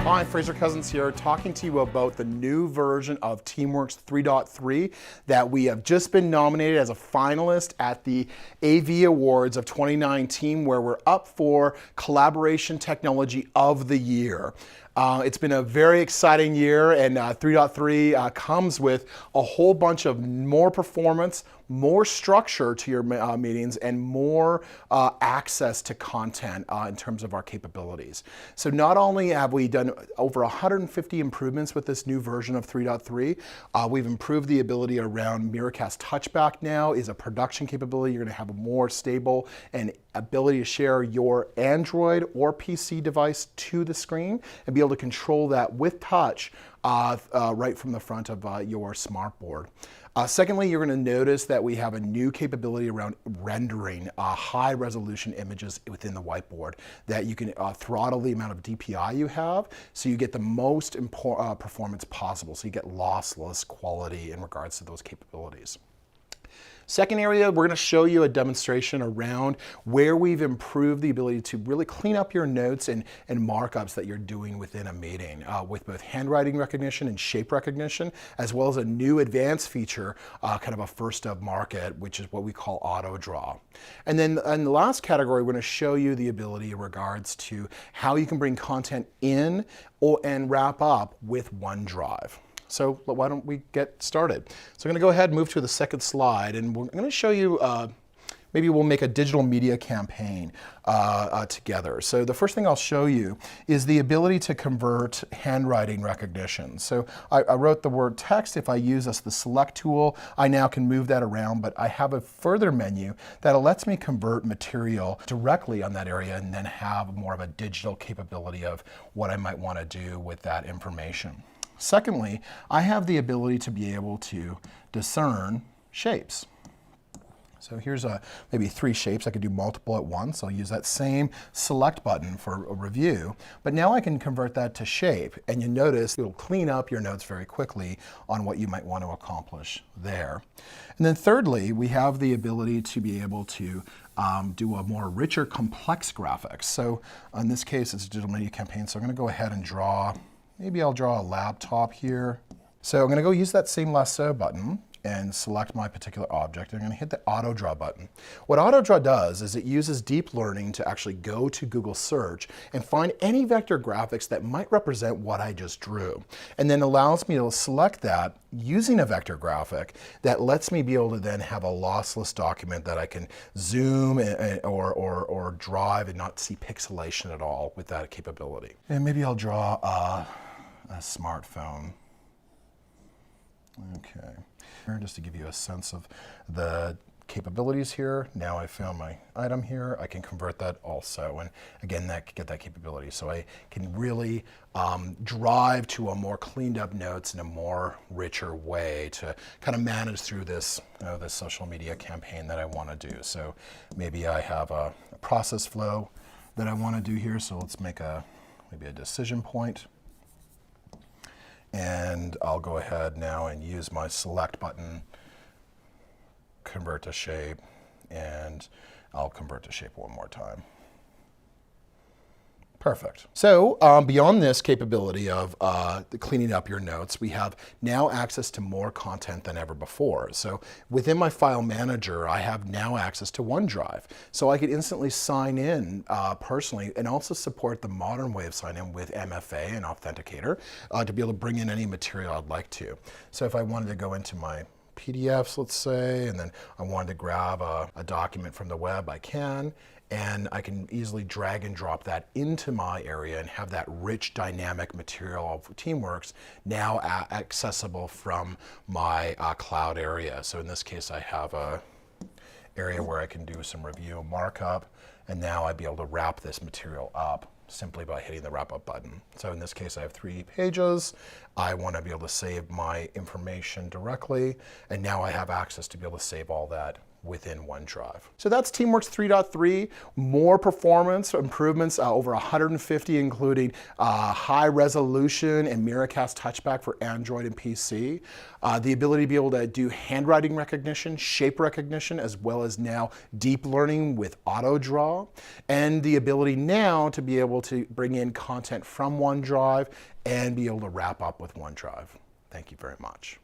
Hi, Fraser Cousins here, talking to you about the new version of TeamWorks 3.3 that we have just been nominated as a finalist at the AV Awards of 2019, where we're up for Collaboration Technology of the Year. It's been a very exciting year, and 3.3 comes with a whole bunch of more performance, more structure to your meetings, and more access to content in terms of our capabilities. So not only have we done over 150 improvements with this new version of 3.3, we've improved the ability around Miracast Touchback now is a production capability. You're going to have a more stable and ability to share your Android or PC device to the screen and be able to control that with touch right from the front of your smartboard. Secondly, you're going to notice that we have a new capability around rendering high resolution images within the whiteboard, that you can throttle the amount of DPI you have so you get the most performance possible, so you get lossless quality in regards to those capabilities. Second area, we're going to show you a demonstration around where we've improved the ability to really clean up your notes and markups that you're doing within a meeting with both handwriting recognition and shape recognition, as well as a new advanced feature, kind of a first of market, which is what we call auto draw. And then in the last category, we're going to show you the ability in regards to how you can bring content in and wrap up with OneDrive. So why don't we get started? So I'm going to go ahead and move to the second slide, and we're going to show you, maybe we'll make a digital media campaign together. So the first thing I'll show you is the ability to convert handwriting recognition. So I wrote the word text. If I use the select tool, I now can move that around, but I have a further menu that lets me convert material directly on that area and then have more of a digital capability of what I might want to do with that information. Secondly, I have the ability to be able to discern shapes. So here's maybe 3 shapes. I could do multiple at once. I'll use that same select button for a review, but now I can convert that to shape, and you notice it'll clean up your notes very quickly on what you might want to accomplish there. And then thirdly, we have the ability to be able to do a more richer, complex graphics. So in this case, it's a digital media campaign, so I'm going to go ahead and draw. Maybe I'll draw a laptop here. So I'm going to go use that same lasso button and select my particular object. I'm going to hit the auto draw button. What auto draw does is it uses deep learning to actually go to Google search and find any vector graphics that might represent what I just drew, and then allows me to select that using a vector graphic that lets me be able to then have a lossless document that I can zoom or drive and not see pixelation at all with that capability. And maybe I'll draw a smartphone. Okay, just to give you a sense of the capabilities here. Now I found my item here. I can convert that also, and again, get that capability. So I can really drive to a more cleaned up notes in a more richer way to kind of manage through this, this social media campaign that I want to do. So maybe I have a process flow that I want to do here. So let's make maybe a decision point. And I'll go ahead now and use my select button, convert to shape, and I'll convert to shape one more time. Perfect. So beyond this capability of cleaning up your notes, we have now access to more content than ever before. So within my file manager, I have now access to OneDrive. So I could instantly sign in personally, and also support the modern way of signing in with MFA and Authenticator to be able to bring in any material I'd like to. So if I wanted to go into my PDFs, let's say, and then I wanted to grab a document from the web, I can. And I can easily drag and drop that into my area and have that rich dynamic material of TeamWorks now accessible from my cloud area. So in this case, I have a area where I can do some review and markup, and now I'd be able to wrap this material up simply by hitting the wrap up button. So in this case, I have 3 pages. I want to be able to save my information directly, and now I have access to be able to save all that within OneDrive. So that's TeamWorks 3.3, more performance improvements, over 150, including high resolution and Miracast touchback for Android and PC, the ability to be able to do handwriting recognition, shape recognition, as well as now deep learning with auto draw, and the ability now to be able to bring in content from OneDrive and be able to wrap up with OneDrive. Thank you very much.